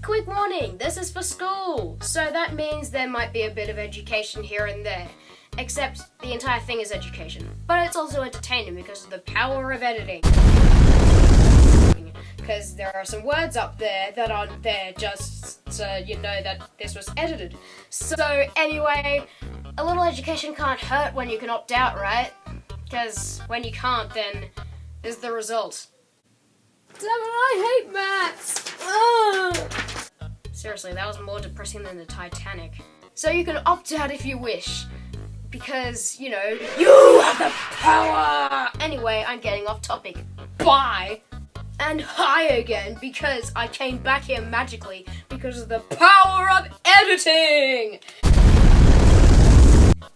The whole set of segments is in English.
Quick warning, this is for school, so that means there might be a bit of education here and there. Except the entire thing is education. But it's also entertaining because of the power of editing. Because there are some words up there that aren't there just so you know that this was edited. So anyway, a little education can't hurt when you can opt out, right? Because when you can't, then is the result. Damn it, I hate maths! Ugh. Seriously, that was more depressing than the Titanic. So you can opt out if you wish. Because, you know, you have the power! Anyway, I'm getting off topic. Bye! And hi again, because I came back here magically because of the power of editing!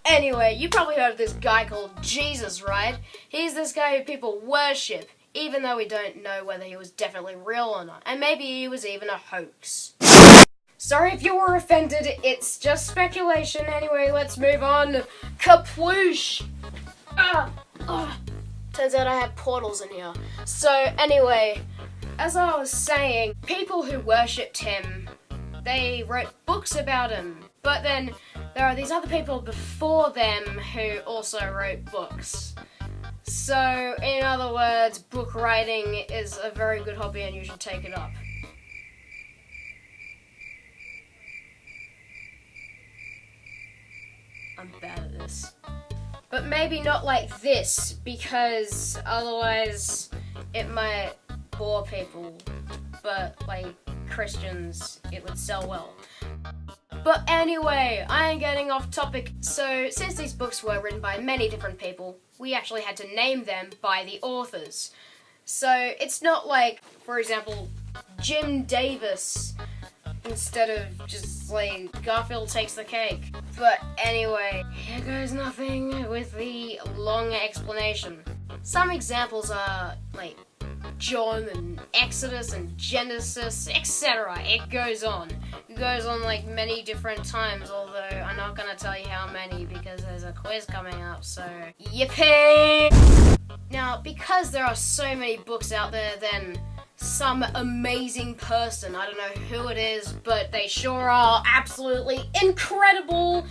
Anyway, you probably heard of this guy called Jesus, right? He's this guy who people worship, even though we don't know whether he was definitely real or not. And maybe he was even a hoax. Sorry if you were offended, it's just speculation. Anyway, let's move on. Kaploosh! Turns out I had portals in here. So anyway, as I was saying, people who worshipped him, they wrote books about him. But then there are these other people before them who also wrote books. So in other words, book writing is a very good hobby and you should take it up. I'm bad at this. But maybe not like this, because otherwise it might bore people. But like Christians, it would sell well. But anyway, I am getting off topic. So since these books were written by many different people, we actually had to name them by the authors. So it's not like, for example, Jim Davis, instead of just like Garfield takes the cake. But anyway, here goes nothing with the long explanation. Some examples are like John and Exodus and Genesis, etc. It goes on. It goes on like many different times, although I'm not gonna tell you how many because there's a quiz coming up, so yippee! Now, because there are so many books out there, then some amazing person, I don't know who it is, but they sure are absolutely incredible.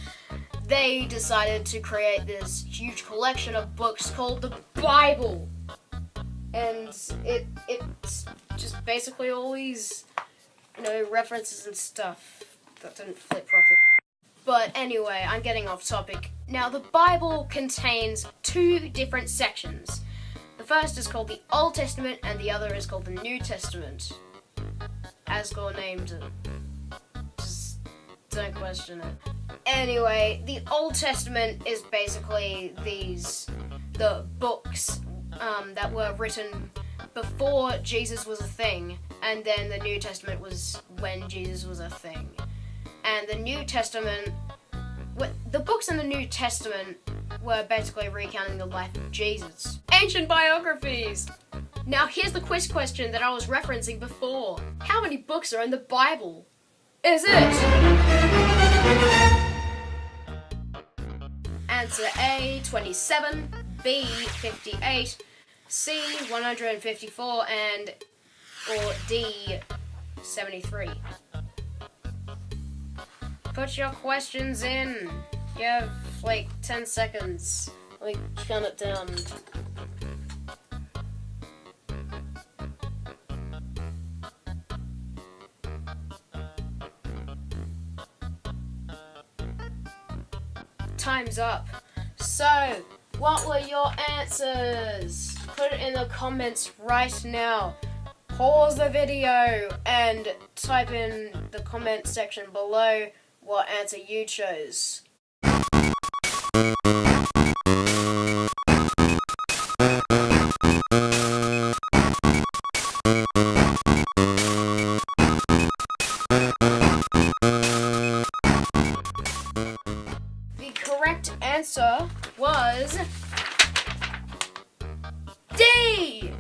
They decided to create this huge collection of books called the Bible. And it's just basically all these, you know, references and stuff that didn't flip properly. But anyway, I'm getting off topic. Now, the Bible contains two different sections. The first is called the Old Testament, and the other is called the New Testament. Asgore named it. Just don't question it. Anyway, the Old Testament is basically the books that were written before Jesus was a thing, and then the New Testament was when Jesus was a thing. And the New Testament, the books in the New Testament were basically recounting the life of Jesus. Ancient biographies! Now here's the quiz question that I was referencing before. How many books are in the Bible? Is it? Answer A, 27, B, 58, C, 154, or D, 73. Put your questions in. You have like 10 seconds. Let me count it down. Time's up. So, what were your answers? Put it in the comments right now. Pause the video and type in the comment section below what answer you chose. The correct answer was D!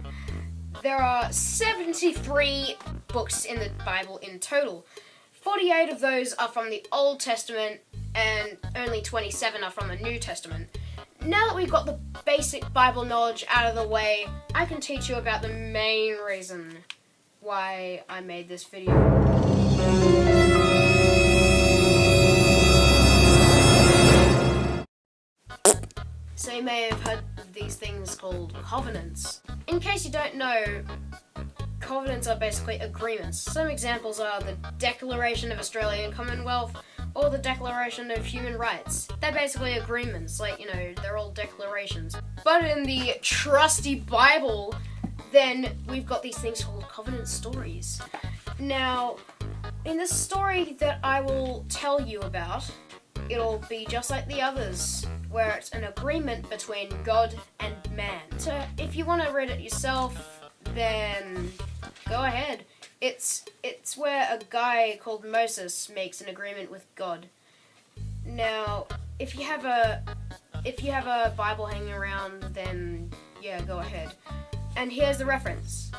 There are 73 books in the Bible in total. 48 of those are from the Old Testament, and only 27 are from the New Testament. Now that we've got the basic Bible knowledge out of the way, I can teach you about the main reason why I made this video. covenants. In case you don't know, covenants are basically agreements. Some examples are the Declaration of Australian Commonwealth or the Declaration of Human Rights. They're basically agreements, like, you know, they're all declarations. But in the trusty Bible, then we've got these things called covenant stories. Now, in the story that I will tell you about, it'll be just like the others, where it's an agreement between God and man. So if you want to read it yourself, then go ahead. It's where a guy called Moses makes an agreement with God. Now, if you have a Bible hanging around, then yeah, go ahead. And here's the reference.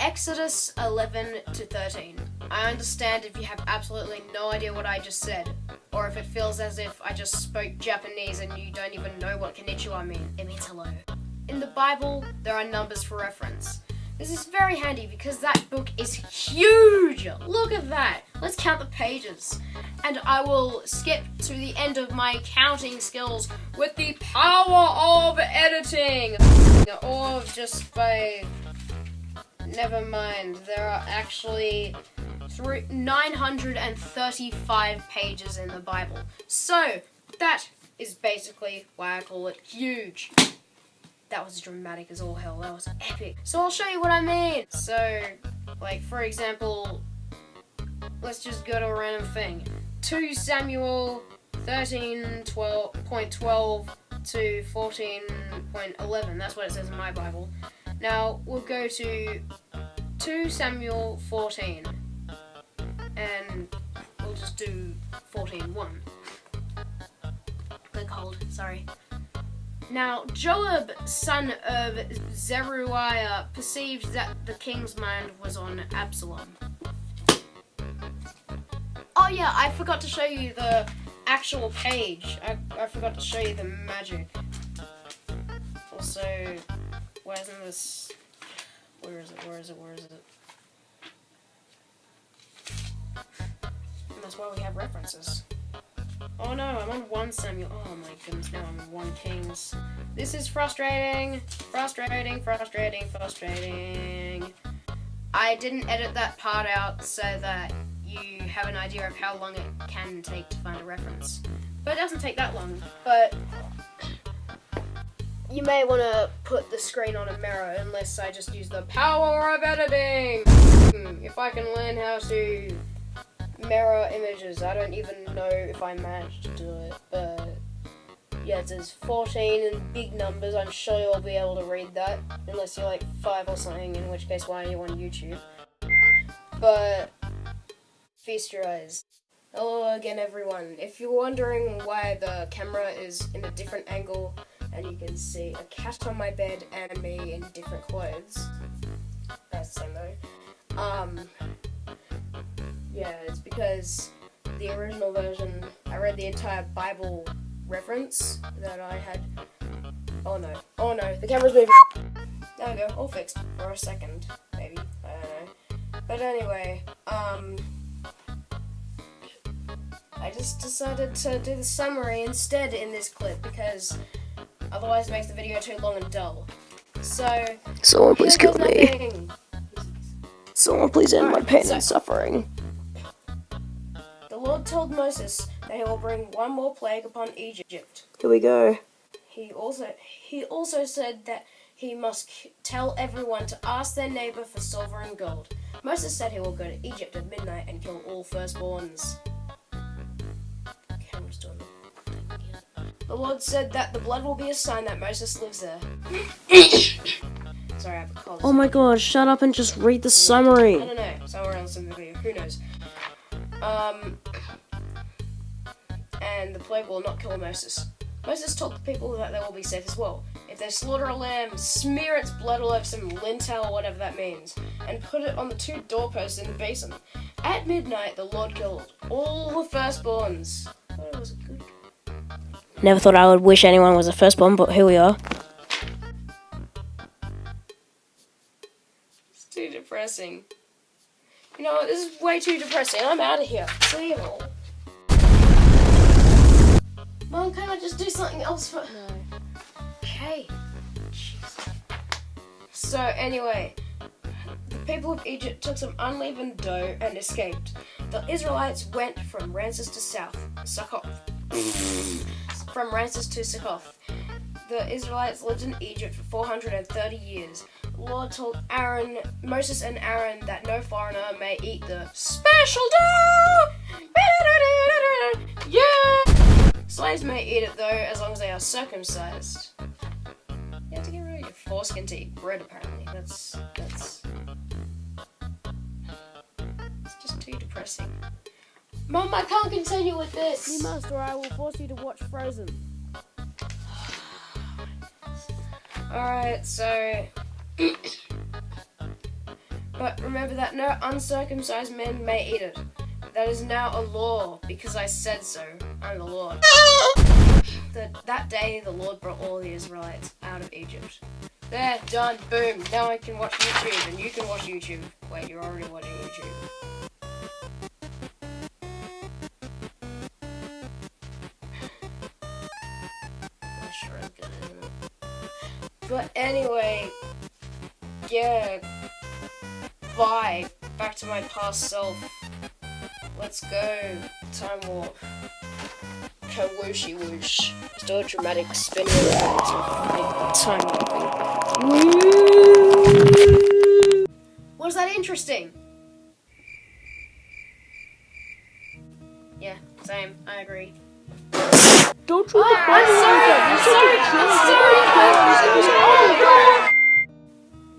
Exodus 11 to 13. I understand if you have absolutely no idea what I just said, or if it feels as if I just spoke Japanese and you don't even know what konnichiwa means. It means hello. In the Bible, there are numbers for reference. This is very handy because that book is huge! Look at that! Let's count the pages. And I will skip to the end of my counting skills with the power of editing! Or just by... Never mind, there are actually 935 pages in the Bible. So, that is basically why I call it huge. That was dramatic as all hell, that was epic. So I'll show you what I mean. So, like for example, let's just go to a random thing. 2 Samuel 13:12 to 14:11, that's what it says in my Bible. Now, we'll go to 2 Samuel 14, and we'll just do 14:1. Click hold, sorry. Now, Joab, son of Zeruiah, perceived that the king's mind was on Absalom. Oh yeah, I forgot to show you the actual page. I forgot to show you the magic. Also, why isn't this... Where is it? And that's why we have references. Oh no, I'm on 1 Samuel. Oh my goodness, now I'm on 1 Kings. This is frustrating. Frustrating. I didn't edit that part out so that you have an idea of how long it can take to find a reference. But it doesn't take that long. But you may want to put the screen on a mirror unless I just use the power of editing. If I can learn how to mirror images, I don't even know if I managed to do it, but yeah, it says 14 in big numbers. I'm sure you'll be able to read that, unless you're like 5 or something, in which case why are you on YouTube? But feast your eyes. Hello again everyone. If you're wondering why the camera is in a different angle and you can see a cat on my bed and me in different clothes, that's the same though. Yeah, it's because the original version, I read the entire Bible reference that I had. Oh no, the camera's moving. There we go, all fixed. For a second, maybe, I don't know. But anyway, I just decided to do the summary instead in this clip because otherwise it makes the video too long and dull. So, someone please kill me. Someone please end my pain and suffering. The Lord told Moses that he will bring one more plague upon Egypt. Here we go. He also said that he must tell everyone to ask their neighbor for silver and gold. Moses said he will go to Egypt at midnight and kill all firstborns. Camera's doing it. The Lord said that the blood will be a sign that Moses lives there. Sorry, I have a cold. Oh my god, shut up and just read the summary. I don't know, somewhere else in the video, who knows. And the plague will not kill Moses. Moses told the people that they will be safe as well. If they slaughter a lamb, smear its blood all over some lintel or whatever that means, and put it on the 2 doorposts in the basin. At midnight, the Lord killed all the firstborns. I thought it was good. Never thought I would wish anyone was a firstborn, but here we are. It's too depressing. You know what, this is way too depressing. I'm out of here. See you all. Mom, can I just do something else for... No. Okay. Jeez. So anyway, the people of Egypt took some unleavened dough and escaped. The Israelites went from Ramses to Succoth. From Ramses to Succoth. The Israelites lived in Egypt for 430 years. The Lord told Moses and Aaron that no foreigner may eat the special dough. Yeah! Slaves may eat it though, as long as they are circumcised. You have to get rid of your foreskin to eat bread, apparently. That's it's just too depressing. Mom, I can't continue with this! You must, or I will force you to watch Frozen. Alright, so... But remember that no uncircumcised men may eat it. That is now a law, because I said so. I'm the Lord. That day, the Lord brought all the Israelites out of Egypt. There, done, boom. Now I can watch YouTube, and you can watch YouTube. Wait, you're already watching YouTube. My shred good, isn't it? But anyway, yeah. Bye. Back to my past self. Let's go. Time warp. Ka-wooshy whoosh. Let's do a dramatic spin around to time warping. Was that interesting? Yeah, same. I agree. Don't try to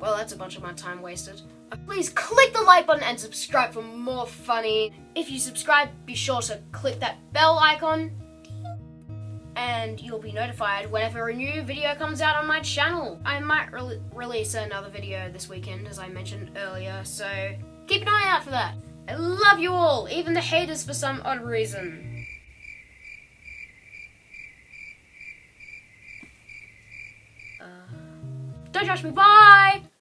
Well, that's a bunch of my time wasted. Please click the like button and subscribe for more funny. If you subscribe, be sure to click that bell icon and you'll be notified whenever a new video comes out on my channel. I might release another video this weekend, as I mentioned earlier, so keep an eye out for that. I love you all, even the haters for some odd reason. Don't judge me, bye!